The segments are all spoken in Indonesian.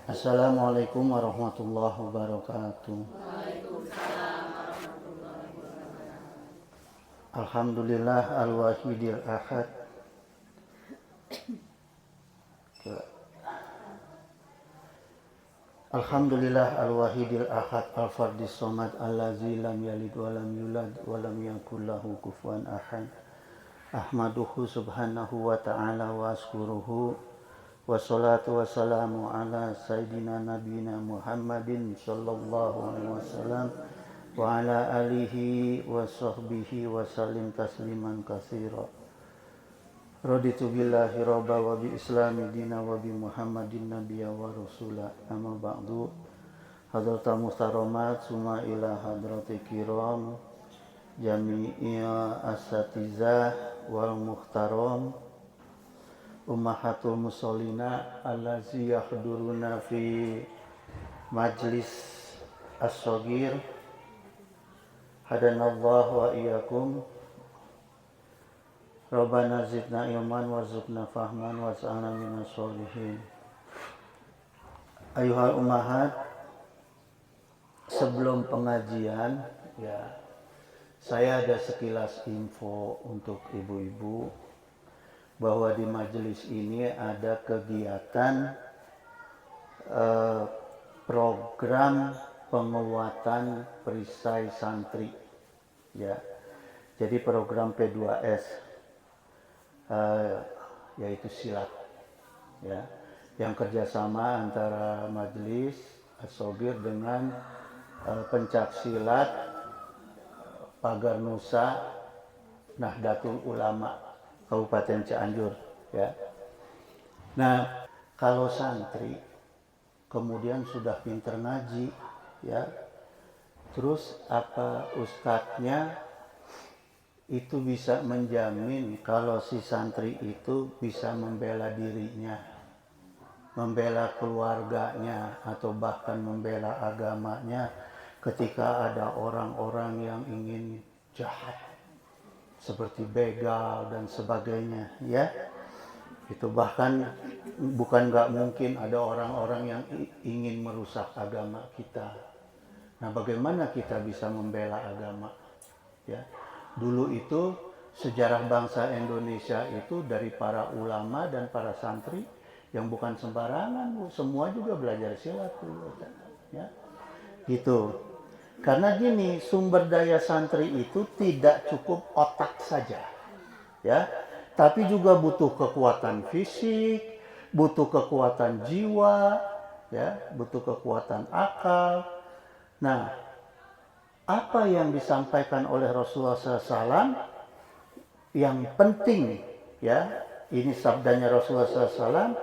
Assalamualaikum warahmatullahi wabarakatuh. Alhamdulillah al-wahidil ahad. Alhamdulillah al-wahidil ahad al-fardis somad allazi lam yalid wa lam yulad wa lam yakul lahu kufuwan ahad. Ahmaduhu subhanahu wa ta'ala wa askuruhu wa salatu wa salamu ala sayyidina nabina Muhammadin sallallahu alaihi wasallam wa ala alihi wa sahbihi wa salim tasliman katsira. Raditu billahi rabba wa bi islami dina wa bi Muhammadin nabiyya wa rasula. Amma ba'du. Hadratal muhtaramat summa ila hadratil kiram jami'a asatizah wal muhtaram ummahatul musallina allazi yahduruna fi majlis as-saghir. Hadanallahu wa iyyakum. Rabbana zidna ilman warzuqna fahman waj'alna minas sholihin. Ayuhal ummahat, sebelum pengajian ya, saya ada sekilas info untuk ibu-ibu bahwa di majelis ini ada kegiatan program penguatan perisai santri ya. Jadi program P2S yaitu silat ya, yang kerjasama antara majelis as-saghir dengan pencak silat Pagar Nusa Nahdlatul Ulama Kabupaten Cianjur ya. Nah, kalau santri kemudian sudah pinter ngaji ya, terus apa ustadznya itu bisa menjamin kalau si santri itu bisa membela dirinya, membela keluarganya, atau bahkan membela agamanya ketika ada orang-orang yang ingin jahat seperti begal dan sebagainya ya. Itu bahkan bukan nggak mungkin ada orang-orang yang ingin merusak agama kita. Nah, bagaimana kita bisa membela agama ya? Dulu itu sejarah bangsa Indonesia itu dari para ulama dan para santri yang bukan sembarangan, semua juga belajar silat dulu ya. Gitu. Karena gini, sumber daya santri itu tidak cukup otak saja ya, tapi juga butuh kekuatan fisik, butuh kekuatan jiwa ya, butuh kekuatan akal. Nah, apa yang disampaikan oleh Rasulullah SAW yang penting ya, ini sabdanya Rasulullah SAW,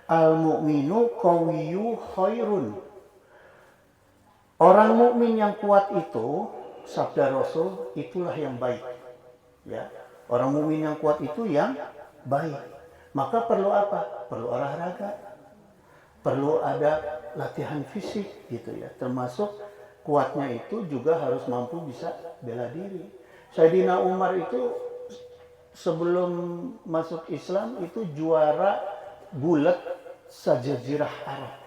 al-mu'minu qawiyyu khairun. Orang mukmin yang kuat itu, sabda Rasul, itulah yang baik ya. Orang mukmin yang kuat itu yang baik. Maka perlu apa? Perlu olahraga, perlu ada latihan fisik gitu ya, termasuk kuatnya itu juga harus mampu bisa bela diri. Sayyidina Umar itu sebelum masuk Islam itu juara gulat sajazirah Arab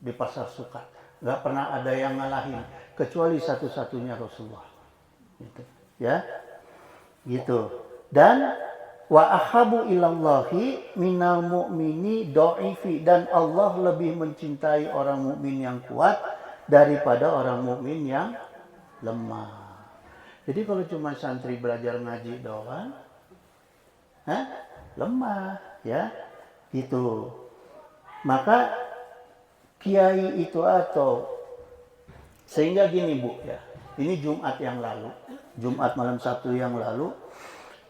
di Pasar Suka. Gak pernah ada yang ngalahin kecuali satu-satunya Rasulullah. Gitu. Ya, gitu. Dan wa ahabu ilallahi minal mu'mini do'ifi, dan Allah lebih mencintai orang mukmin yang kuat daripada orang mukmin yang lemah. Jadi kalau cuma santri belajar ngaji doang, lemah ya, gitu. Maka kiai itu atau sehingga gini Bu ya, ini Jumat yang lalu, Jumat malam Sabtu yang lalu,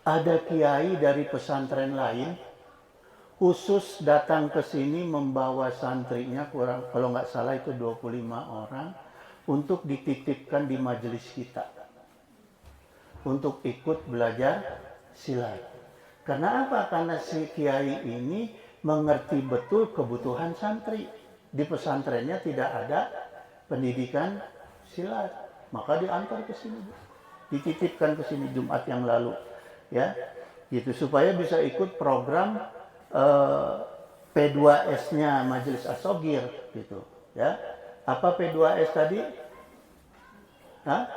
ada kiai dari pesantren lain khusus datang ke sini membawa santrinya, kurang kalau nggak salah itu 25 orang, untuk dititipkan di majelis kita untuk ikut belajar silat. Karena apa? Karena si kiai ini mengerti betul kebutuhan santri. Di pesantrennya tidak ada pendidikan silat, maka diantar ke sini, dititipkan ke sini Jumat yang lalu ya, gitu, supaya bisa ikut program P2S-nya Majelis As-Saghir gitu, ya. Apa P2S tadi? Hah?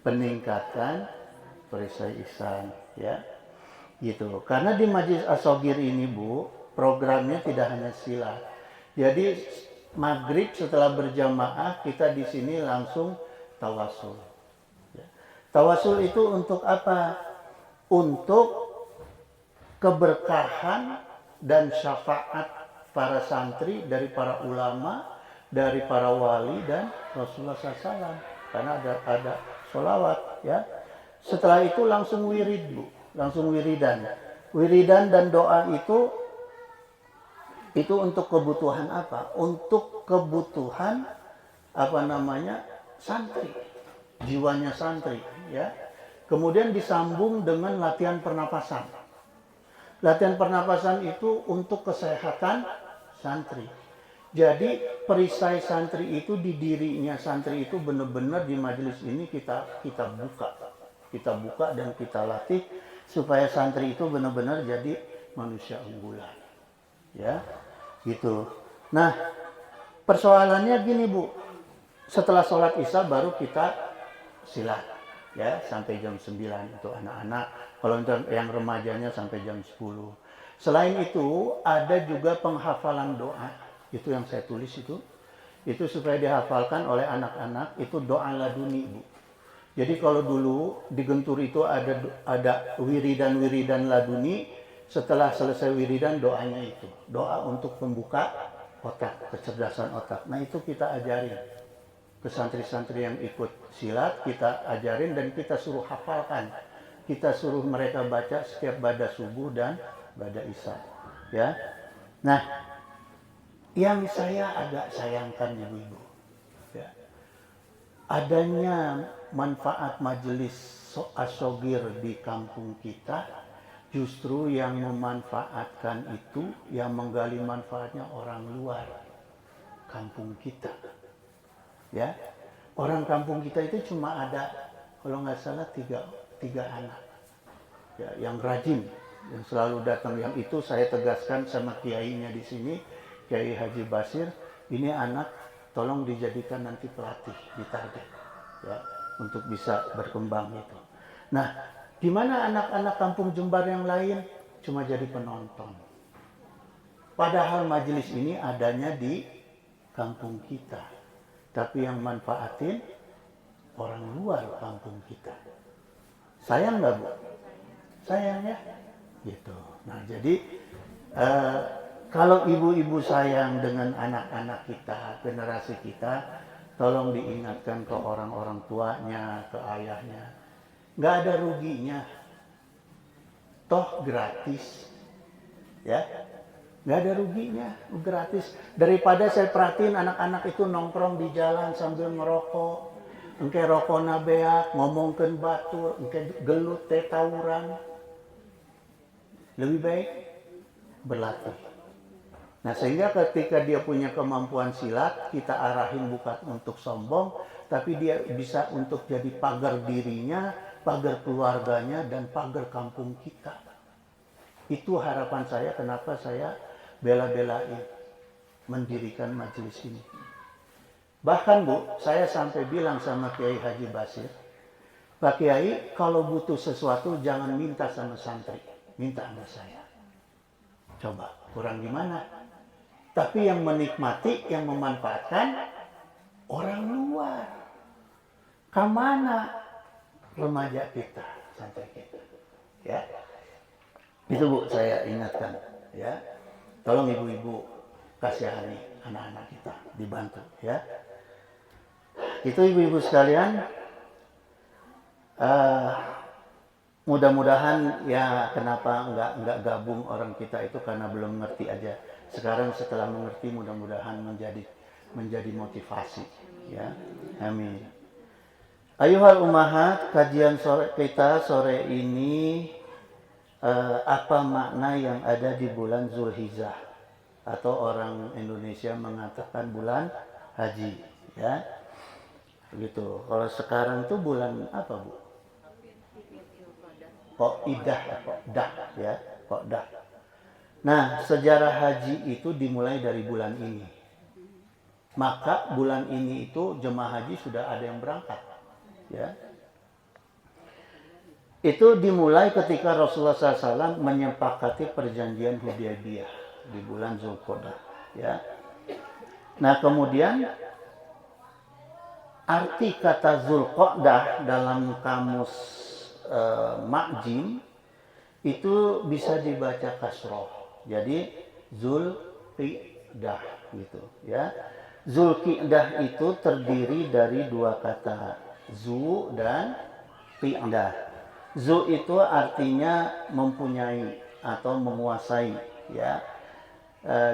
Peningkatan perisai ihsan, ya. Gitu. Karena di Majelis As-Saghir ini, Bu, programnya tidak hanya silat. Jadi maghrib setelah berjamaah kita di sini langsung tawasul. Ya. Tawasul itu untuk apa? Untuk keberkahan dan syafaat para santri dari para ulama, dari para wali dan Rasulullah SAW. Karena ada sholawat, ya. Setelah itu langsung wirid, Bu, langsung wiridan. Wiridan dan doa itu untuk kebutuhan apa? Untuk kebutuhan santri, jiwanya santri, ya. Kemudian disambung dengan latihan pernapasan. Latihan pernapasan itu untuk kesehatan santri. Jadi perisai santri itu, di dirinya santri itu benar-benar di majelis ini kita buka dan kita latih supaya santri itu benar-benar jadi manusia unggulan, ya. Gitu. Nah, persoalannya gini, Bu. Setelah sholat isya baru kita silat, ya, sampai jam 9 untuk anak-anak. Kalau yang remajanya sampai jam 10. Selain itu, ada juga penghafalan doa. Itu yang saya tulis itu. Itu supaya dihafalkan oleh anak-anak, itu doa laduni, Bu. Jadi kalau dulu di Gentur itu ada wiridan laduni. Setelah selesai wiridan, doanya itu doa untuk pembuka otak, kecerdasan otak. Nah, itu kita ajarin ke santri-santri yang ikut silat, kita ajarin dan kita suruh hafalkan. Kita suruh mereka baca setiap bada subuh dan bada isya, ya. Nah, yang saya agak sayangkan, ibu-ibu, ya, adanya manfaat majelis As-Saghir di kampung kita. Justru yang memanfaatkan itu, yang menggali manfaatnya orang luar kampung kita, ya. Orang kampung kita itu cuma ada, kalau nggak salah tiga anak, ya, yang rajin, yang selalu datang. Yang itu saya tegaskan sama kiainya di sini, Kiai Haji Basir, ini anak tolong dijadikan nanti pelatih di target, ya, untuk bisa berkembang itu. Nah, di mana anak-anak kampung Jembar yang lain cuma jadi penonton. Padahal majelis ini adanya di kampung kita. Tapi yang manfaatin orang luar kampung kita. Sayang nggak, Bu? Sayang, ya? Gitu. Nah, jadi kalau ibu-ibu sayang dengan anak-anak kita, generasi kita, tolong diingatkan ke orang-orang tuanya, ke ayahnya. Nggak ada ruginya, toh gratis, ya. Nggak ada ruginya, gratis. Daripada saya perhatiin anak-anak itu nongkrong di jalan sambil ngerokok, engke rokona beak, ngomongkeun batur, engke gelut teh tawuran. Lebih baik berlatih. Nah, sehingga ketika dia punya kemampuan silat, kita arahin bukan untuk sombong, tapi dia bisa untuk jadi pagar dirinya, pagar keluarganya, dan pagar kampung kita. Itu harapan saya, kenapa saya bela-belain mendirikan majelis ini. Bahkan, Bu, saya sampai bilang sama Kiai Haji Basir, Pak Kiai, kalau butuh sesuatu jangan minta sama santri, minta sama saya. Coba, kurang gimana? Tapi yang menikmati, yang memanfaatkan orang luar. Kamana remaja kita, santri kita, ya. Itu, Bu, saya ingatkan, ya. Tolong ibu-ibu kasihani anak-anak kita, dibantu, ya. Itu ibu-ibu sekalian, mudah-mudahan, ya, kenapa enggak gabung orang kita itu karena belum ngerti aja. Sekarang setelah mengerti, mudah-mudahan menjadi motivasi, ya. Amin. Ayuhal ummahat, kajian kita sore ini, apa makna yang ada di bulan Zulhijjah, atau orang Indonesia mengatakan bulan haji, ya. Begitu. Kalau sekarang tuh bulan apa, Bu? Qodah, ya, Qodah. Nah, sejarah haji itu dimulai dari bulan ini. Maka bulan ini itu jemaah haji sudah ada yang berangkat. Ya. Itu dimulai ketika Rasulullah SAW menyepakati perjanjian Hudaybiyah di bulan Zulqa'dah. Ya. Nah, kemudian arti kata Zulqa'dah dalam kamus Ma'jim itu bisa dibaca kasroh. Jadi Zulqi'dah gitu ya. Zulqi'dah itu terdiri dari dua kata, zu dan qi'dah. Zu itu artinya mempunyai atau menguasai ya.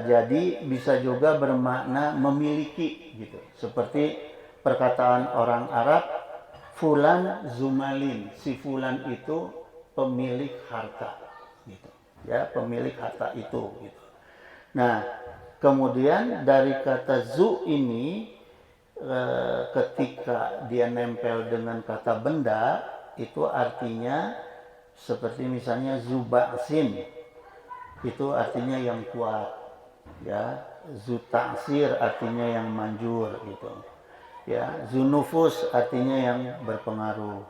Jadi bisa juga bermakna memiliki gitu. Seperti perkataan orang Arab, fulan zumalin, si fulan itu pemilik harta gitu. Ya, pemilik harta itu gitu. Nah, kemudian dari kata zu ini ketika dia nempel dengan kata benda itu artinya seperti misalnya zuba'sin, itu artinya yang kuat ya. Zutaksir artinya yang manjur gitu ya. Zunufus artinya yang berpengaruh.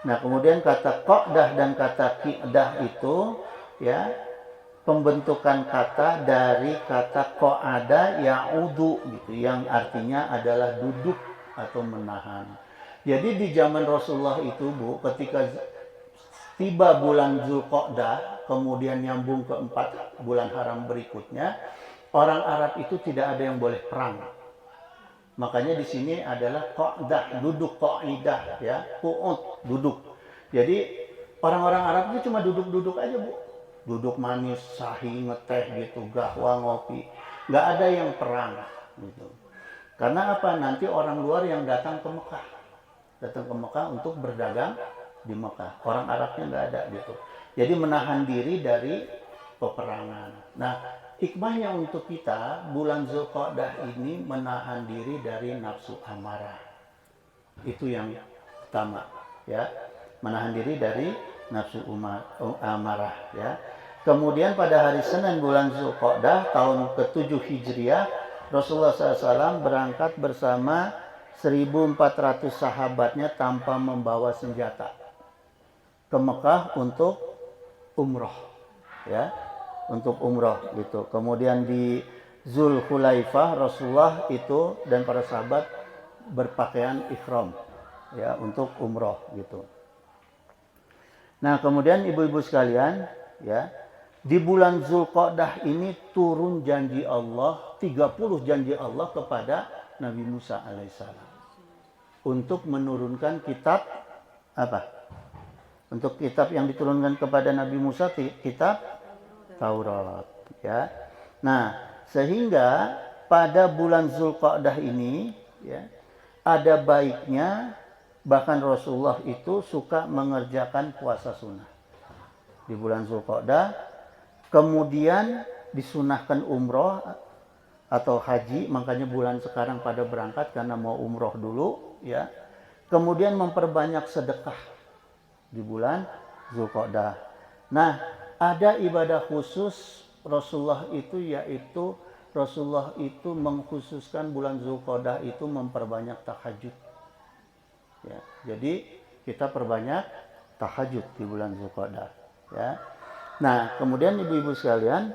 Nah, kemudian kata qa'dah dan kata qi'dah itu ya pembentukan kata dari kata qa'ada ya'udu gitu, yang artinya adalah duduk atau menahan. Jadi di zaman Rasulullah itu, Bu, ketika tiba bulan Zulqa'dah, kemudian nyambung ke 4 bulan haram berikutnya, orang Arab itu tidak ada yang boleh perang. Makanya di sini adalah qa'dah, duduk, qa'idah ya, qu'ud, duduk. Jadi orang-orang Arab itu cuma duduk-duduk aja, Bu. Duduk manis, sahih, ngeteh gitu, gahwa, ngopi. Nggak ada yang perang gitu. Karena apa? Nanti orang luar yang datang ke Mekah. Datang ke Mekah untuk berdagang di Mekah. Orang Arabnya nggak ada gitu. Jadi menahan diri dari peperangan. Nah, hikmahnya untuk kita, bulan Zulqa'dah ini menahan diri dari nafsu amarah. Itu yang pertama, ya. Menahan diri dari nafsu amarah, ya. Kemudian pada hari Senin bulan Zulqa'dah tahun ke-7 Hijriah, Rasulullah SAW berangkat bersama 1.400 sahabatnya tanpa membawa senjata ke Mekah untuk umroh, ya. Untuk umroh gitu. Kemudian di Zulhulaifah Rasulullah itu dan para sahabat berpakaian ihram ya untuk umroh gitu. Nah, kemudian ibu-ibu sekalian ya, di bulan Zulqa'dah ini turun janji Allah, 30 janji Allah kepada Nabi Musa alaihissalam untuk menurunkan kitab apa? Untuk kitab yang diturunkan kepada Nabi Musa, kitab Taurat ya. Nah, sehingga pada bulan Zulqa'dah ini ya, ada baiknya bahkan Rasulullah itu suka mengerjakan puasa sunnah di bulan Zulqa'dah. Kemudian disunahkan umroh atau haji, makanya bulan sekarang pada berangkat karena mau umroh dulu ya. Kemudian memperbanyak sedekah di bulan Zulqa'dah. Nah, ada ibadah khusus Rasulullah itu, yaitu Rasulullah itu mengkhususkan bulan Zulqa'dah itu memperbanyak tahajud. Ya, jadi kita perbanyak tahajud di bulan Zulqa'dah. Ya. Nah, kemudian ibu-ibu sekalian,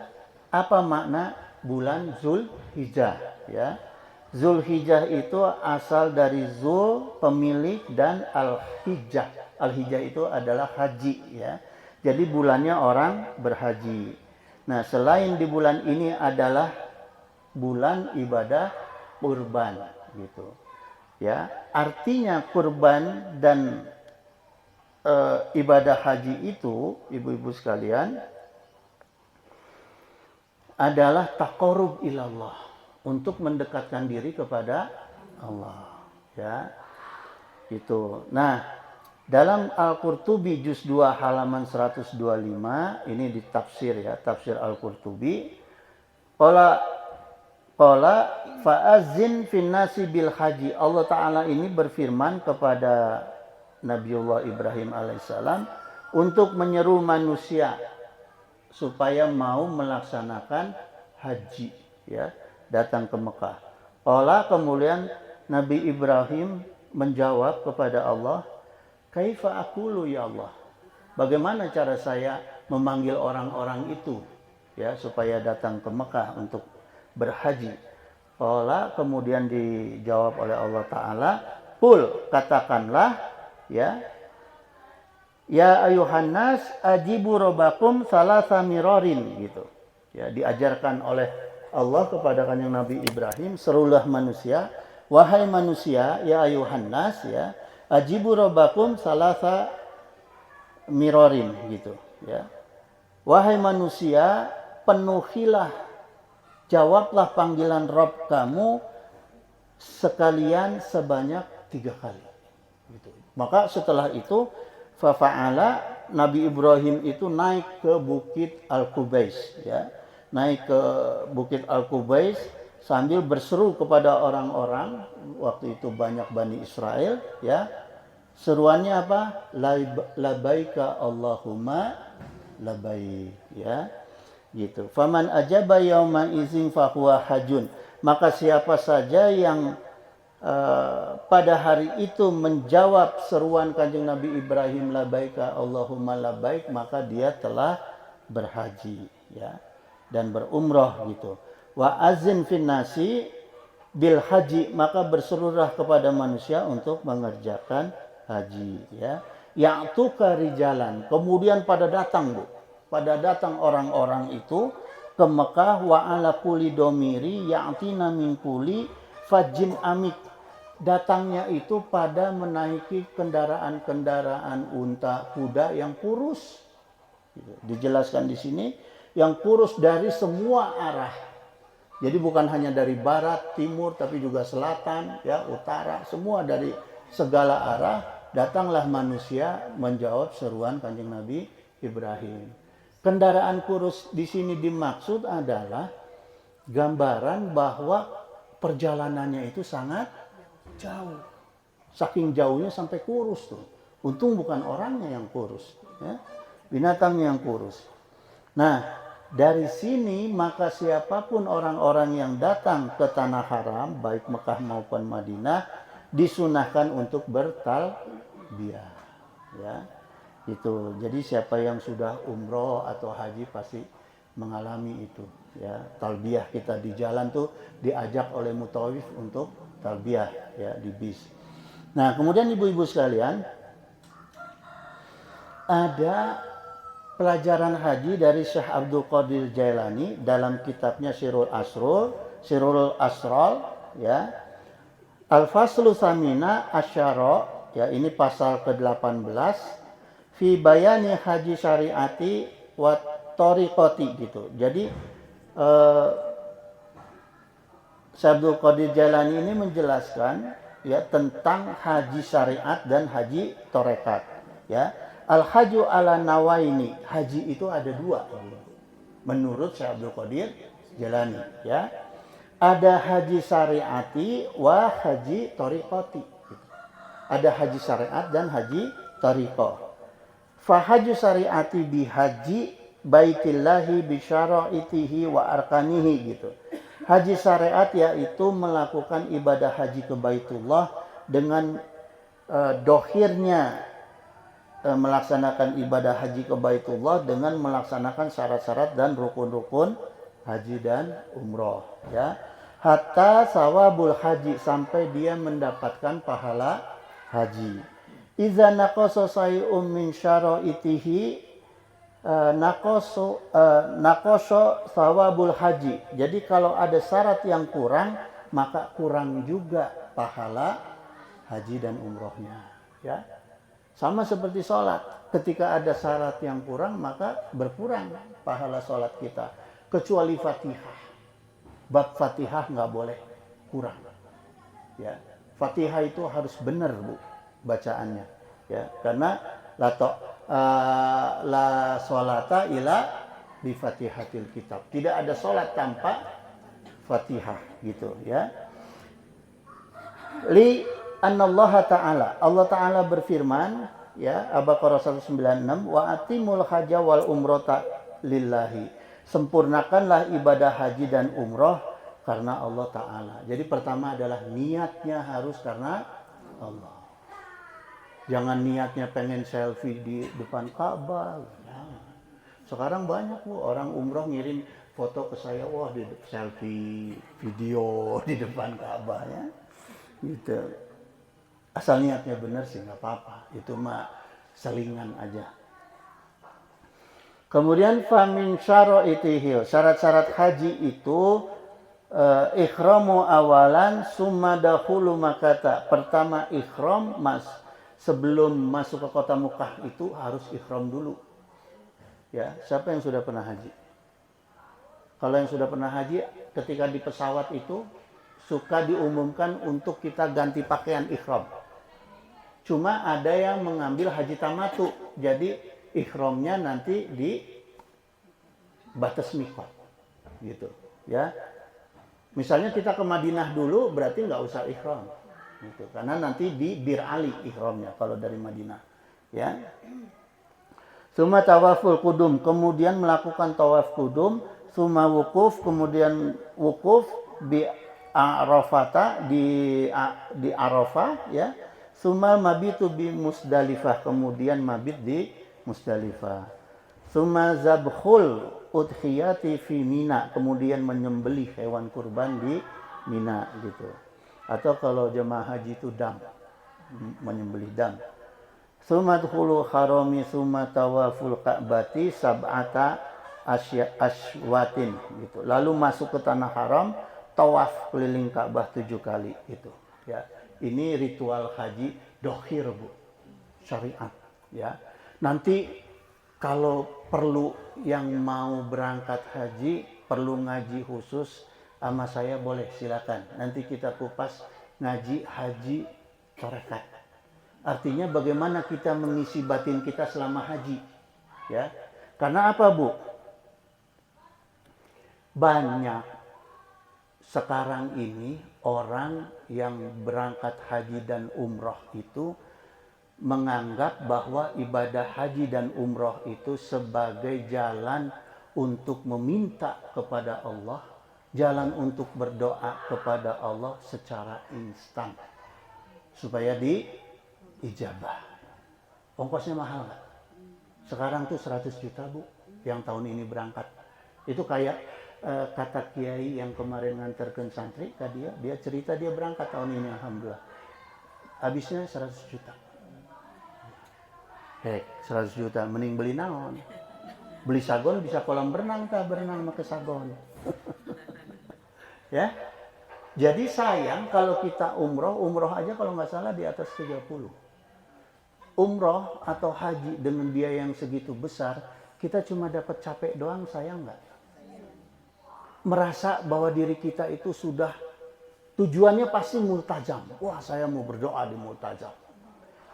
apa makna bulan Zulhijjah? Ya, Zulhijjah itu asal dari Zul pemilik dan Al-Hijjah. Al-Hijjah itu adalah haji ya. Jadi bulannya orang berhaji. Nah, selain di bulan ini adalah bulan ibadah kurban gitu. Ya, artinya kurban dan ibadah haji itu, ibu-ibu sekalian, adalah taqarrub ilallah, untuk mendekatkan diri kepada Allah, ya. Itu. Nah, dalam Al-Qurtubi juz 2 halaman 125, ini di tafsir ya, tafsir Al-Qurtubi. Qala fa'azin fin nasi bil haji. Allah Ta'ala ini berfirman kepada Nabiullah Ibrahim alaihissalam untuk menyeru manusia supaya mau melaksanakan haji, ya, datang ke Mekah. Olah kemudian Nabi Ibrahim menjawab kepada Allah, kaifa aqulu ya Allah? Bagaimana cara saya memanggil orang-orang itu, ya, supaya datang ke Mekah untuk berhaji? Olah kemudian dijawab oleh Allah Ta'ala, qul, katakanlah, ya, ya ayuhan nas ajibu rabbakum salasa mirarin, gitu. Ya, diajarkan oleh Allah kepada kanjeng Nabi Ibrahim, serulah manusia, wahai manusia, ya ayuhan nas, ya, ajibu rabbakum salasa mirarin, gitu, ya. Wahai manusia, penuhilah, jawablah panggilan Rabb kamu sekalian sebanyak 3 kali. Gitu. Maka setelah itu fafa'ala, Nabi Ibrahim itu naik ke Bukit Al-Qubais, ya. Naik ke Bukit Al-Qubais sambil berseru kepada orang-orang, waktu itu banyak Bani Israel, ya. Seruannya apa? Labaika Allahumma labaik, ya. Gitu. Faman ajaba yauma izin fahuwa hajun. Maka siapa saja yang pada hari itu menjawab seruan kanjeng Nabi Ibrahim, labaika Allahumma labaik, maka dia telah berhaji, ya, dan berumrah, gitu. Wa azin fin nasi bil haji, maka berserulah kepada manusia untuk mengerjakan haji, ya. Ya'tuka rijalan, kemudian pada datang orang-orang itu ke Mekah, wa ala kulli domiri ya'tina min kulli fajin amik, datangnya itu pada menaiki kendaraan-kendaraan unta, kuda yang kurus. Dijelaskan di sini, yang kurus dari semua arah. Jadi bukan hanya dari barat, timur, tapi juga selatan, ya, utara, semua dari segala arah datanglah manusia menjawab seruan kanjeng Nabi Ibrahim. Kendaraan kurus di sini dimaksud adalah gambaran bahwa perjalanannya itu sangat jauh. Saking jauhnya sampai kurus tuh. Untung bukan orangnya yang kurus, ya. Binatangnya yang kurus. Nah, dari sini maka siapapun orang-orang yang datang ke tanah haram, baik Mekah maupun Madinah, disunahkan untuk bertalbiyah, ya. Itu. Jadi siapa yang sudah umroh atau haji pasti mengalami itu, ya. Talbiyah kita di jalan tuh diajak oleh mutawif untuk talbiyah, ya, di bis. Nah, kemudian ibu-ibu sekalian, ada pelajaran haji dari Syekh Abdul Qadir Jailani dalam kitabnya Sirul Asral, ya. Al-Faslu Samina Asyara, ya, ini pasal ke-18, fi bayani haji syariati wa tariqati, gitu. Jadi Syekh Abdul Qadir Jailani ini menjelaskan, ya, tentang haji syariat dan haji tarekat, ya. Al-haju ala nawaini, haji itu ada 2 menurut Syekh Abdul Qadir Jailani, ya. Ada haji syariati wa haji tariqati. Ada haji syariat dan haji tariqah. Fa haji syariati bi haji baitillahi bi syara'itihi wa arkanihi, gitu. Haji syariat yaitu melakukan ibadah haji ke Baitullah dengan dohirnya melaksanakan ibadah haji ke Baitullah dengan melaksanakan syarat-syarat dan rukun-rukun haji dan umroh, ya. Hatta sawabul haji, sampai dia mendapatkan pahala haji. Iza naqasa say'un min syara'itihi naqasa sawabul haji. Jadi kalau ada syarat yang kurang, maka kurang juga pahala haji dan umrohnya, ya. Sama seperti sholat, ketika ada syarat yang kurang maka berkurang pahala sholat kita, kecuali Fatihah. Bab Fatihah nggak boleh kurang, ya. Fatihah itu harus benar, Bu, bacaannya, ya, karena la sholata ila bi Fatihatil kitab, tidak ada sholat tanpa Fatihah, gitu, ya. Li annallaha ta'ala, Allah Ta'ala berfirman, ya, Al-Baqarah 196, wa atimul haja wal umrata lillahi. Sempurnakanlah ibadah haji dan umroh karena Allah Ta'ala. Jadi pertama adalah niatnya harus karena Allah. Jangan niatnya pengen selfie di depan Ka'bah. Sekarang banyak orang umroh ngirim foto ke saya, wah di selfie, video di depan Ka'bah ya. Gitu. Asal niatnya benar sih nggak apa-apa. Itu mah selingan aja. Kemudian famin syaraitihi, syarat-syarat haji itu ikhramu awalan summa dakhulu Makkah. Pertama ikhram, sebelum masuk ke kota Mekah itu harus ikhram dulu. Ya, siapa yang sudah pernah haji? Kalau yang sudah pernah haji, ketika di pesawat itu suka diumumkan untuk kita ganti pakaian ikhram. Cuma ada yang mengambil haji tamatu, jadi ikhramnya nanti di batas miqat, gitu. Ya, misalnya kita ke Madinah dulu, berarti nggak usah ikhram, gitu. Karena nanti di Bir Ali ikhramnya kalau dari Madinah, ya. Suma tawaful kudum, kemudian melakukan tawaf kudum, suma wukuf, kemudian wukuf di Arafata di Arafah, ya. Suma mabitu bi Musdalifah, kemudian mabit di Musdalifah. Suma zabhul udhiyati fi Mina, kemudian menyembelih hewan kurban di Mina, gitu. Atau kalau jemaah haji itu dam, menyembelih dam. Suma dkhulu harami suma tawaful ka'bati sab'ata aswatin, gitu. Lalu masuk ke tanah haram, tawaf keliling Ka'bah 7 kali, gitu. Ya, ini ritual haji dohir, Bu, syariat, ya. Nanti kalau perlu yang mau berangkat haji perlu ngaji khusus sama saya, boleh silakan. Nanti kita kupas ngaji haji torekat. Artinya bagaimana kita mengisi batin kita selama haji, ya. Karena apa, Bu? Banyak sekarang ini orang yang berangkat haji dan umroh itu menganggap bahwa ibadah haji dan umroh itu sebagai jalan untuk meminta kepada Allah, jalan untuk berdoa kepada Allah secara instan supaya diijabah. Ongkosnya mahal nggak? Sekarang tuh 100 juta, Bu, yang tahun ini berangkat. Itu kayak kata kiai yang kemarin nganterkan santri ke dia cerita dia berangkat tahun ini, alhamdulillah. Habisnya 100 juta. 100 juta mending beli naon? Beli sagon bisa kolam berenang, berenang pakai sagon. Ya. Jadi sayang kalau kita umroh aja kalau nggak salah di atas 30. Umroh atau haji dengan biaya yang segitu besar, kita cuma dapat capek doang, sayang nggak? Merasa bahwa diri kita itu sudah tujuannya pasti multajam. Wah, saya mau berdoa di multajam.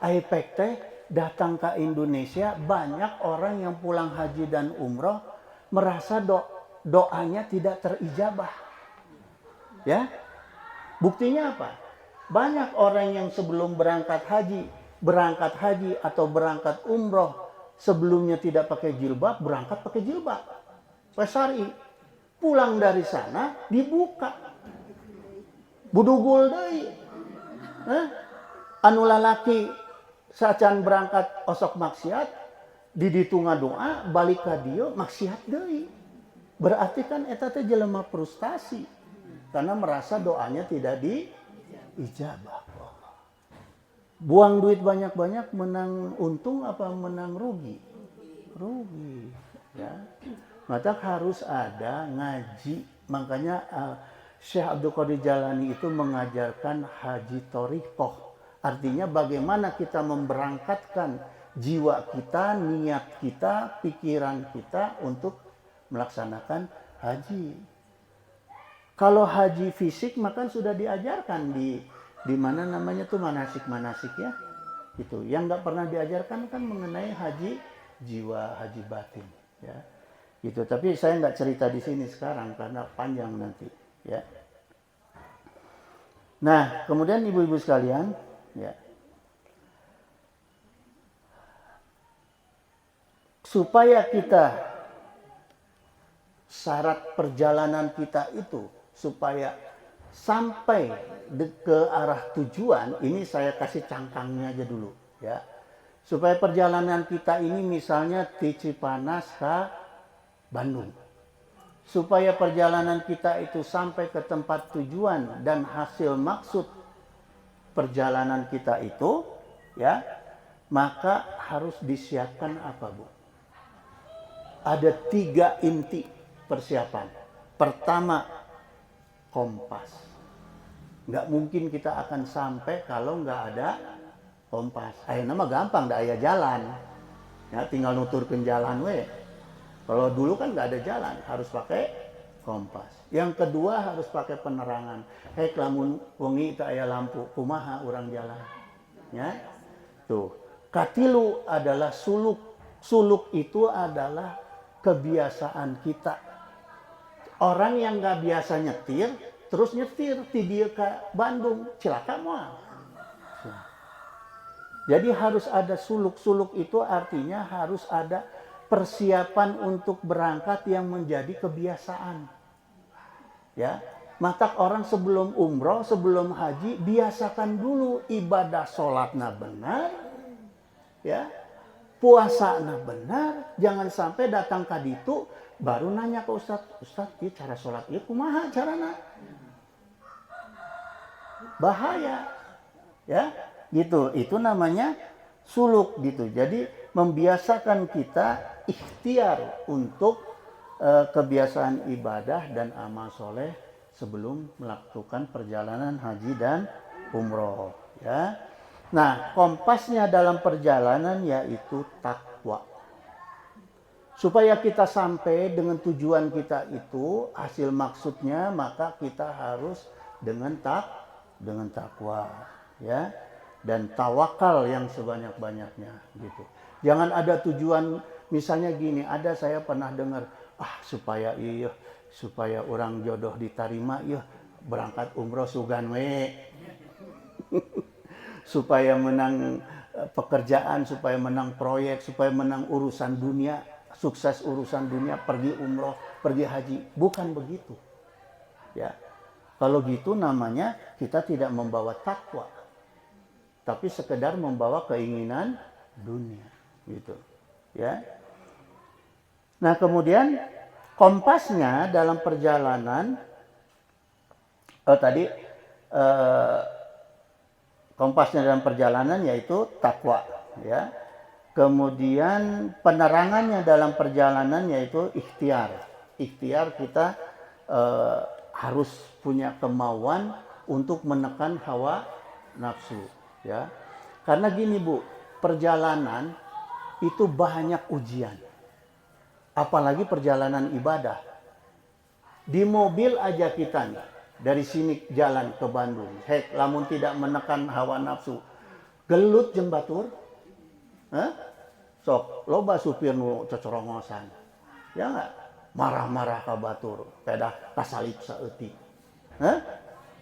Aipek teh datang ke Indonesia, banyak orang yang pulang haji dan umroh merasa doanya tidak terijabah. Ya, buktinya apa? Banyak orang yang sebelum berangkat haji atau berangkat umroh sebelumnya tidak pakai jilbab, berangkat pakai jilbab, pesari, pulang dari sana dibuka, budugul deui. Anu lalaki sacan berangkat osok maksiat, di ditu ngadoa balik ka dieu maksiat deui. Berarti kan eta teh jelema frustasi karena merasa doanya tidak diijabah. Buang duit banyak-banyak menang untung apa menang rugi? Rugi, ya. Maka harus ada ngaji. Makanya Syekh Abdul Qadir Jalani itu mengajarkan haji thoriqoh. Artinya bagaimana kita memberangkatkan jiwa kita, niat kita, pikiran kita untuk melaksanakan haji. Kalau haji fisik maka sudah diajarkan di mana namanya tuh manasik ya. Itu yang nggak pernah diajarkan kan mengenai haji jiwa, haji batin, ya. Gitu. Tapi saya nggak cerita di sini sekarang karena panjang nanti, ya. Nah, kemudian ibu-ibu sekalian, ya. Supaya kita syarat perjalanan kita itu supaya sampai ke arah tujuan, ini saya kasih cangkangnya aja dulu ya. Supaya perjalanan kita ini misalnya di Cipanas ke Bandung. Supaya perjalanan kita itu sampai ke tempat tujuan dan hasil maksud perjalanan kita itu ya, maka harus disiapkan apa, Bu? Ada 3 inti persiapan. Pertama, kompas. Nggak mungkin kita akan sampai kalau nggak ada kompas. Ayeuna mah gampang, da aya jalan. Ya, tinggal nuturkeun jalan we. Kalau dulu kan nggak ada jalan, harus pakai kompas. Yang kedua harus pakai penerangan. Hek lamun wengi teu aya lampu, kumaha urang jalan. Ya. Tuh. Katilu adalah suluk. Suluk itu adalah kebiasaan kita. Orang yang nggak biasa nyetir, terus nyetir di dia ke Bandung, cilaka moal. Jadi harus ada suluk. Suluk itu artinya harus ada persiapan untuk berangkat yang menjadi kebiasaan. Ya, mata orang sebelum umroh, sebelum haji, biasakan dulu ibadah sholatnya benar, ya, puasanya benar. Jangan sampai datang ke ditu baru nanya ke Ustadz, Ustadz, cara sholat itu kumaha carana? Bahaya, ya, gitu. Itu namanya suluk gitu. Jadi membiasakan kita ikhtiar untuk kebiasaan ibadah dan amal soleh sebelum melakukan perjalanan haji dan umroh. Ya. Nah, kompasnya dalam perjalanan yaitu takwa. Supaya kita sampai dengan tujuan kita itu, hasil maksudnya, maka kita harus dengan takwa, ya, dan tawakal yang sebanyak-banyaknya, gitu. Jangan ada tujuan, misalnya gini, ada saya pernah dengar, supaya orang jodoh diterima, berangkat umroh sugan we. Supaya menang pekerjaan, supaya menang proyek, supaya menang urusan dunia, sukses urusan dunia, pergi umroh, pergi haji. Bukan begitu. Ya. Kalau gitu namanya kita tidak membawa takwa, tapi sekedar membawa keinginan dunia, gitu. Ya. Nah, kemudian kompasnya dalam perjalanan kompasnya dalam perjalanan yaitu takwa, ya. Kemudian penerangannya dalam perjalanan yaitu ikhtiar. Ikhtiar kita harus punya kemauan untuk menekan hawa nafsu, ya. Karena gini, Bu, perjalanan itu banyak ujian. Apalagi perjalanan ibadah. Di mobil aja kita nih, dari sini jalan ke Bandung. Hek, lamun tidak menekan hawa nafsu, gelut jeung batur. Sok loba supir nu cocorongosan. Ya enggak? Marah-marah ka batur, pedah kasalip saeutik.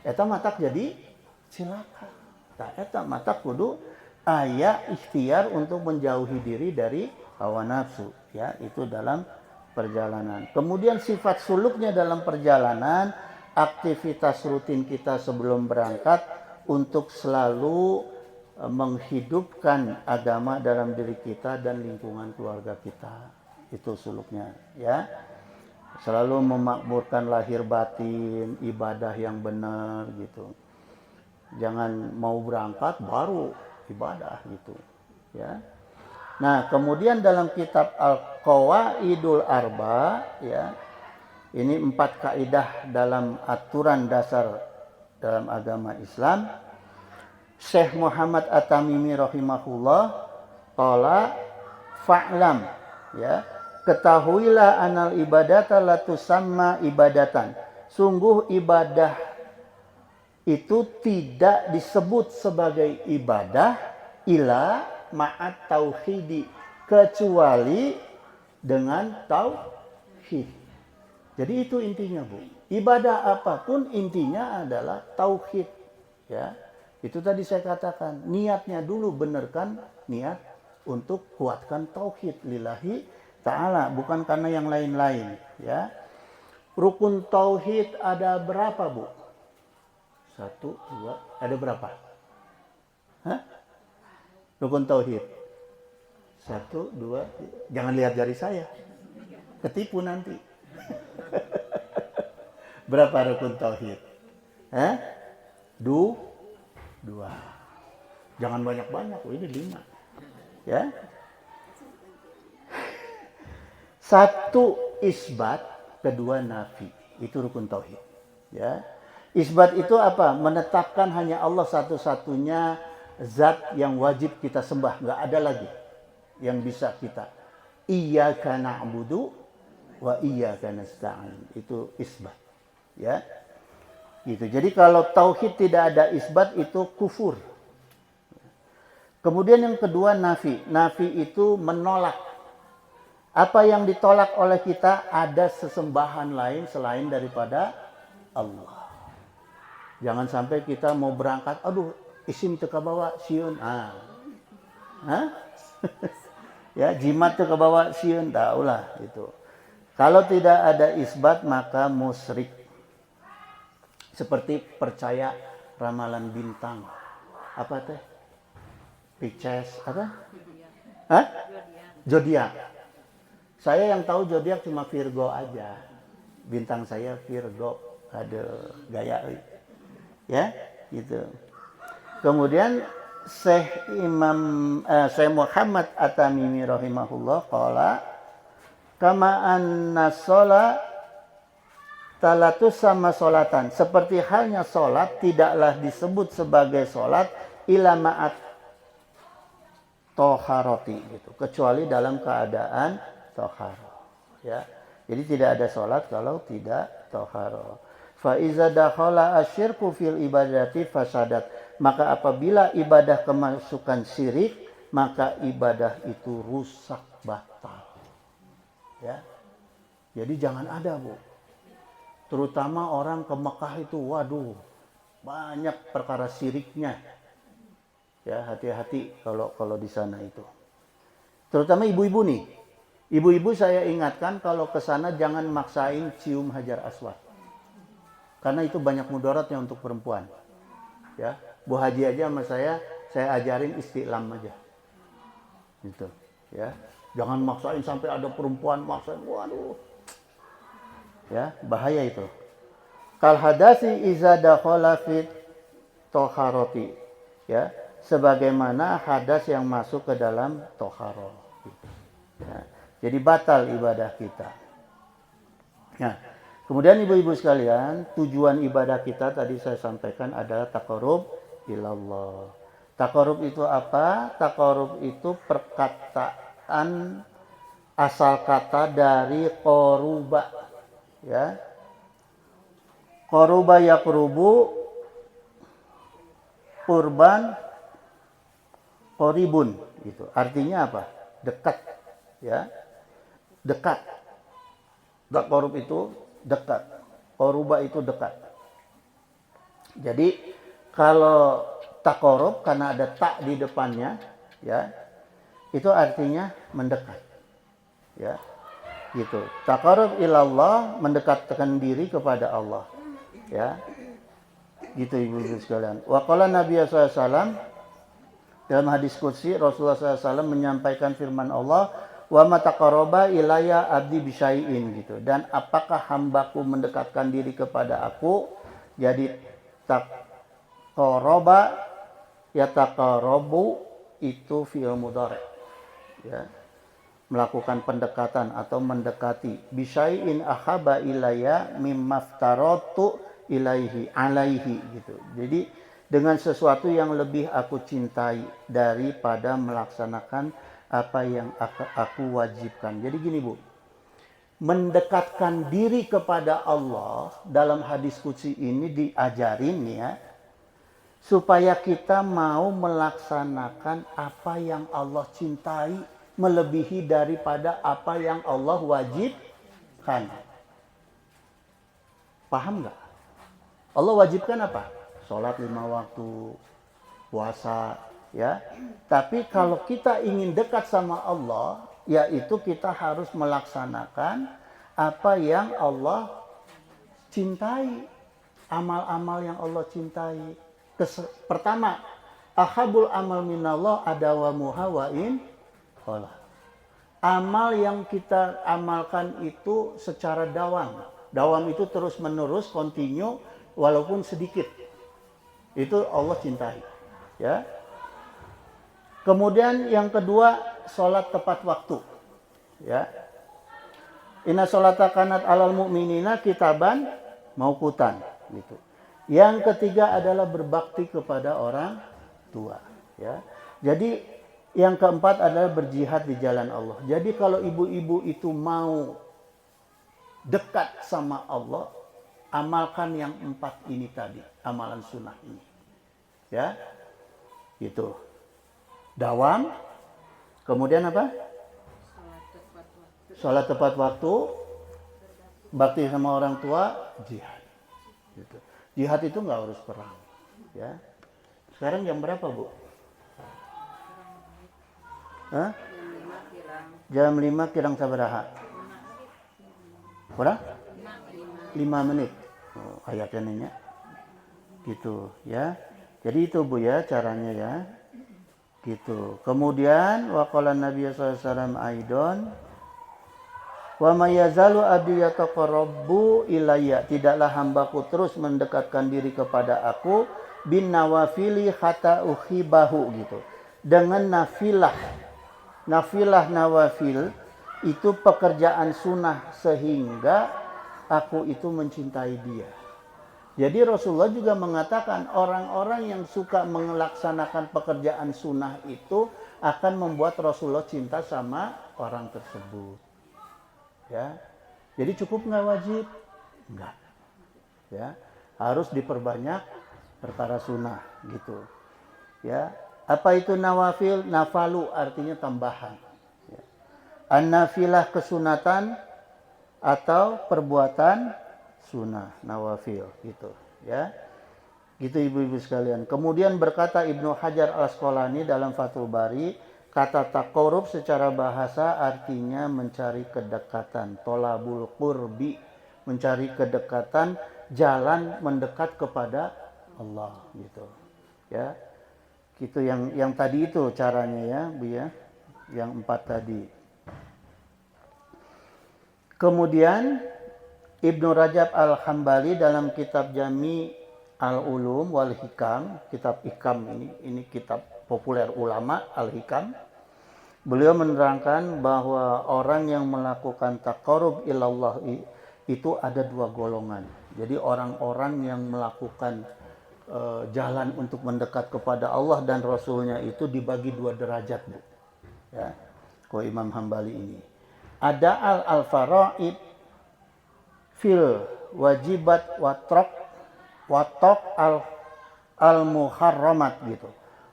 Eta matak jadi cilaka. Tah eta matak kudu aya ikhtiar untuk menjauhi diri dari hawa nafsu, ya, itu dalam perjalanan. Kemudian sifat suluknya dalam perjalanan, aktivitas rutin kita sebelum berangkat untuk selalu menghidupkan agama dalam diri kita dan lingkungan keluarga kita. Itu suluknya, ya. Selalu memakmurkan lahir batin, ibadah yang benar gitu. Jangan mau berangkat baru ibadah gitu, ya. Nah, kemudian dalam kitab Al-Qawaidul Arba, ya, ini 4 kaidah dalam aturan dasar dalam agama Islam. Syekh Muhammad At-Tamimi rahimahullah qala fa'lam, ya, ketahuilah anal ibadata la tusamma ibadatan. Sungguh ibadah itu tidak disebut sebagai ibadah ila ma'at tauhidi, kecuali dengan tauhid. Jadi itu intinya, Bu. Ibadah apapun intinya adalah tauhid, ya. Itu tadi saya katakan, niatnya dulu benarkan niat untuk kuatkan tauhid lillahi ta'ala, bukan karena yang lain-lain, ya. Rukun tauhid ada berapa, Bu? 1, 2, ada berapa? Hah? Rukun tauhid. 1, 2, jangan lihat jari saya. Ketipu nanti. Berapa rukun tauhid? Hah? 2. Jangan banyak-banyak, ini 5. Ya. 1 isbat, kedua nafi. Itu rukun tauhid. Ya. Isbat itu apa? Menetapkan hanya Allah satu-satunya zat yang wajib kita sembah, nggak ada lagi yang bisa kita. Iyyaka na'budu wa iyyaka nasta'in. Itu isbat. Ya. Gitu. Jadi kalau tauhid tidak ada isbat itu kufur. Kemudian yang kedua nafi. Nafi itu menolak. Apa yang ditolak oleh kita, ada sesembahan lain selain daripada Allah. Jangan sampai kita mau berangkat, aduh isim teka bawa siun. Ya, jimat teka bawa siun, taulah itu. Kalau tidak ada isbat maka musyrik. Seperti percaya ramalan bintang. Apa teh? Pisces apa? Hah? Zodiak. Saya yang tahu zodiak cuma Virgo aja. Bintang saya Virgo. Aduh, gaya. Ya, gitu. Kemudian Syekh Muhammad At-Tamimi rahimahullah qala kama anna sholat talatus sama sholatan. Seperti halnya sholat tidaklah disebut sebagai sholat ila ma'at toharoti gitu, kecuali dalam keadaan toharo. Ya, jadi tidak ada sholat kalau tidak toharo. Fa iza dakhala asyirku fil ibadati fasadat. Maka apabila ibadah kemasukan syirik, maka ibadah itu rusak batal. Ya, jadi jangan ada, Bu. Terutama orang ke Mekah itu, waduh, banyak perkara syiriknya. Ya, hati-hati kalau di sana itu. Terutama ibu-ibu nih. Ibu-ibu saya ingatkan kalau ke sana jangan maksain cium Hajar Aswad. Karena itu banyak mudaratnya untuk perempuan. Ya, Bu Haji aja sama saya ajarin istiqlam aja. Gitu, ya. Jangan maksain sampai ada perempuan maksain. Waduh. Ya, bahaya itu. Kal hadasi iza dakhala fit toharoti. Ya, sebagaimana hadas yang masuk ke dalam toharo. Ya, jadi batal ibadah kita. Nah, kemudian ibu-ibu sekalian, tujuan ibadah kita tadi saya sampaikan adalah taqarrub ilallah. Taqarrub itu apa? Taqarrub itu perkataan asal kata dari qoruba. Ya. Qoruba yaqrubu, qurban, qoribun gitu. Artinya apa? Dekat, ya. Dekat. Taqarrub itu dekat. Qoruba itu dekat. Jadi kalau taqarrub karena ada tak di depannya, ya. Itu artinya mendekat. Ya. Gitu. Taqarrub ilallah, mendekatkan diri kepada Allah. Ya. Gitu ibu-ibu sekalian. Wa qala Nabi sallallahu alaihi wasallam dalam hadis qudsi Rasulullah SAW menyampaikan firman Allah, wa ma taqarraba ilayya abdi bisyai'in gitu. Dan apakah hambaku mendekatkan diri kepada aku? Jadi taqarraba ya taqarrabu itu fi'il mudhari'. Ya. Melakukan pendekatan atau mendekati. Bisyai'in ahabba ilayya mimmaftaratu ilaihi alaihi gitu. Jadi dengan sesuatu yang lebih aku cintai daripada melaksanakan apa yang aku wajibkan. Jadi gini, Bu. Mendekatkan diri kepada Allah dalam hadis qudsi ini diajarin ya, supaya kita mau melaksanakan apa yang Allah cintai melebihi daripada apa yang Allah wajibkan. Paham nggak? Allah wajibkan apa? Sholat 5 waktu, puasa, ya. Tapi kalau kita ingin dekat sama Allah, yaitu kita harus melaksanakan apa yang Allah cintai amal-amal yang Allah cintai. Pertama, ahabul amal minallah adawamuha wa in qala. Amal yang kita amalkan itu secara dawam. Dawam itu terus menerus, continue, walaupun sedikit. Itu Allah cintai. Ya. Kemudian yang kedua, sholat tepat waktu. Ya. Inna sholata kanat alal mu'minina kitaban mauqutan. Gitu. Yang ketiga adalah berbakti kepada orang tua. Ya. Jadi yang keempat adalah berjihad di jalan Allah. Jadi kalau ibu-ibu itu mau dekat sama Allah, amalkan yang 4 ini tadi, amalan sunnah ini. Ya, itu. Dawam, kemudian apa? Sholat tepat waktu, bakti sama orang tua, jihad. Gitu. Jihad itu nggak harus perang. Ya. Sekarang jam berapa, Bu? Hah? Jam 5 kirang sabaraha. Kurang? 5 menit. Oh, ayatnya nanya. Gitu ya. Jadi itu Bu ya caranya ya. Gitu. Kemudian waqala Nabi sallallahu alaihi wasallam aidon wa may yazalu abdi yataqarrabu ilayya, tidaklah hambaku terus mendekatkan diri kepada aku bin nawafili hatta uhibahu gitu. Dengan nafilah nawafil itu pekerjaan sunnah sehingga aku itu mencintai dia. Jadi Rasulullah juga mengatakan orang-orang yang suka melaksanakan pekerjaan sunnah itu akan membuat Rasulullah cinta sama orang tersebut. Ya, jadi cukup nggak wajib? Enggak. Ya, harus diperbanyak perkara sunnah gitu. Ya. Apa itu nawafil? Nafalu artinya tambahan. Ya. An-nafilah kesunatan atau perbuatan sunnah, nawafil gitu. Ya. Gitu ibu-ibu sekalian. Kemudian berkata Ibnu Hajar Al-Asqalani dalam Fathul Bari, kata taqarrub secara bahasa artinya mencari kedekatan, tolabul qurbi, mencari kedekatan, jalan mendekat kepada Allah gitu. Ya. Itu yang tadi itu caranya ya, Bu ya. Yang 4 tadi. Kemudian Ibnu Rajab Al-Hambali dalam kitab Jami Al-Ulum wal Hikam, kitab Hikam ini kitab populer ulama Al-Hikam. Beliau menerangkan bahwa orang yang melakukan taqarrub ilallah itu ada 2 golongan. Jadi orang-orang yang melakukan jalan untuk mendekat kepada Allah dan Rasulnya itu dibagi 2 derajat, Bu. Ya, kalau Imam Hambali ini. Ada al-faraid fil wajibat watok al-muharramat gitu.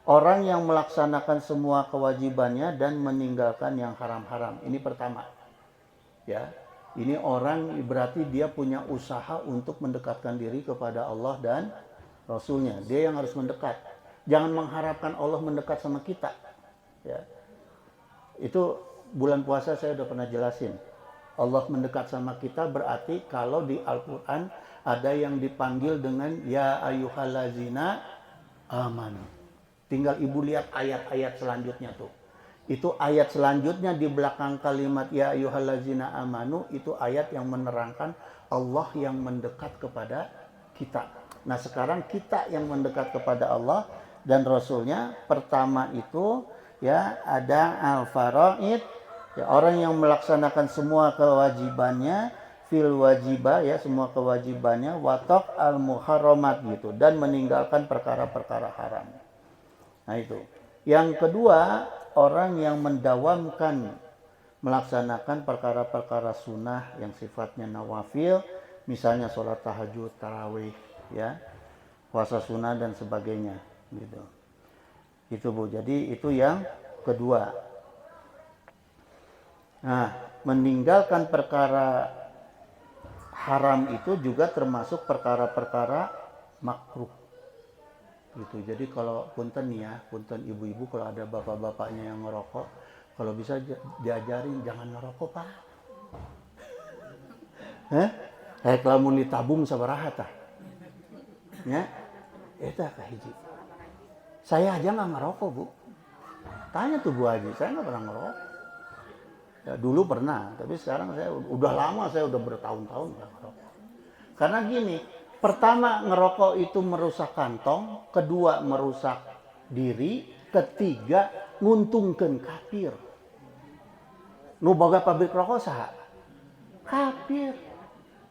Orang yang melaksanakan semua kewajibannya dan meninggalkan yang haram-haram. Ini pertama. Ya. Ini orang berarti dia punya usaha untuk mendekatkan diri kepada Allah dan Rasulnya. Dia yang harus mendekat. Jangan mengharapkan Allah mendekat sama kita. Ya. Itu bulan puasa saya udah pernah jelasin. Allah mendekat sama kita berarti kalau di Al-Quran ada yang dipanggil dengan ya ayyuhallazina amanu. Tinggal ibu lihat ayat-ayat selanjutnya tuh. Itu ayat selanjutnya di belakang kalimat ya ayyuhallazina amanu, itu ayat yang menerangkan Allah yang mendekat kepada kita. Nah sekarang kita yang mendekat kepada Allah dan Rasulnya, pertama itu ya ada al-faraid, ya, orang yang melaksanakan semua kewajibannya, fil wajibah ya semua kewajibannya, watok al-muharramat gitu, dan meninggalkan perkara-perkara haram. Nah itu. Yang kedua, orang yang mendawamkan melaksanakan perkara-perkara sunnah yang sifatnya nawafil, misalnya sholat tahajud, tarawih, ya, puasa sunnah dan sebagainya, gitu. Itu Bu. Jadi itu yang kedua. Nah, meninggalkan perkara haram itu juga termasuk perkara-perkara makruh. Gitu. Jadi kalau punten nih ya, punten ibu-ibu kalau ada bapak-bapaknya yang ngerokok, kalau bisa diajarin jangan ngerokok, Pak. lamun ditabung sabaraha tah? Ya, eta kahiji. Saya aja nggak ngerokok, Bu. Tanya tuh Bu Haji, saya nggak pernah ngerokok. Ya, dulu pernah, tapi sekarang saya udah lama, saya udah bertahun-tahun nggak ngerokok. Karena gini, pertama ngerokok itu merusak kantong, kedua merusak diri, ketiga nguntungkeun kafir. Nu boga pabrik rokok saha? Kafir.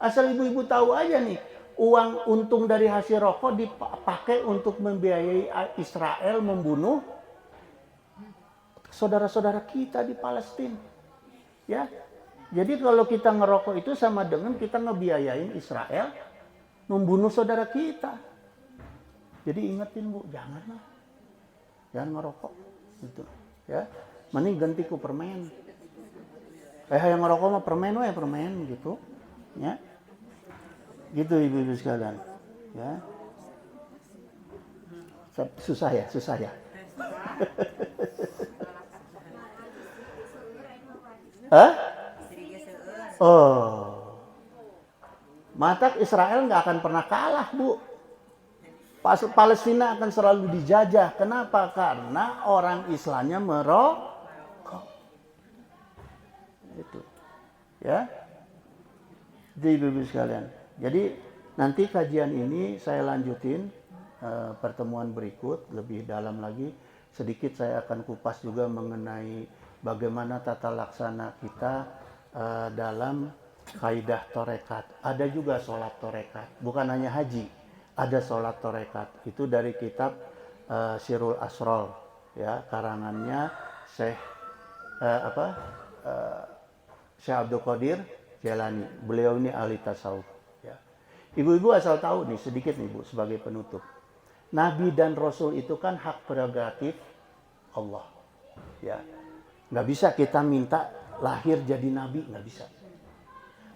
Asal ibu-ibu tahu aja nih, uang untung dari hasil rokok dipakai untuk membiayai Israel membunuh saudara-saudara kita di Palestina. Ya. Jadi kalau kita ngerokok itu sama dengan kita ngebiayain Israel membunuh saudara kita. Jadi ingetin Bu, janganlah. Jangan ngerokok gitu. Ya. Mending ganti ku permen. Yang ngerokok mah permen gitu. Ya. Gitu ibu-ibu sekalian. Ya. Susah ya. Hah? Oh. Matak Israel nggak akan pernah kalah, Bu. Palestina akan selalu dijajah. Kenapa? Karena orang Islamnya merokok. Itu. Ya. Jadi ibu-ibu sekalian. Jadi nanti kajian ini saya lanjutin pertemuan berikut lebih dalam lagi. Sedikit saya akan kupas juga mengenai bagaimana tata laksana kita dalam kaidah torekat. Ada juga sholat torekat, bukan hanya haji. Ada sholat torekat. Itu dari kitab Sirul Asrol, ya, karangannya Syekh Syekh Abdul Qadir Jailani. Beliau ini ahli tasawuf. Ya. Ibu-ibu asal tahu nih sedikit nih Bu sebagai penutup. Nabi dan Rasul itu kan hak prerogatif Allah. Ya, nggak bisa kita minta lahir jadi nabi, nggak bisa.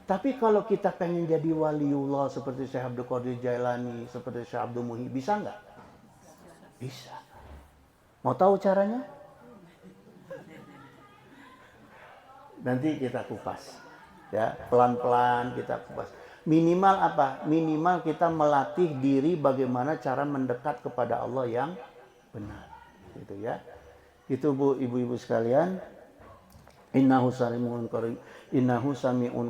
Tapi kalau kita pengen jadi waliullah seperti Syekh Abdul Qadir Jailani, seperti Syekh Abdul Muhyi, bisa nggak? Bisa. Mau tahu caranya? Nanti kita kupas. Ya, pelan-pelan kita kupas. Minimal apa? Minimal kita melatih diri bagaimana cara mendekat kepada Allah yang benar. Gitu ya. Itu Bu, ibu-ibu sekalian. Innahu sami'un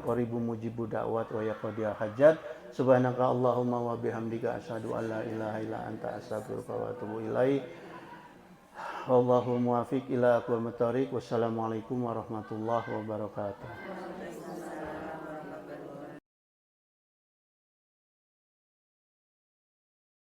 qaribun mujibud da'wat wa yaqdiyal hajat. Subhanaka Allahumma wa bihamdika asyhadu an la ilaha illa anta astaghfiruka wa atubu ilaik. Wallahu muwaffiq ila aqwamit thoriq. Wassalamualaikum warahmatullahi wabarakatuh.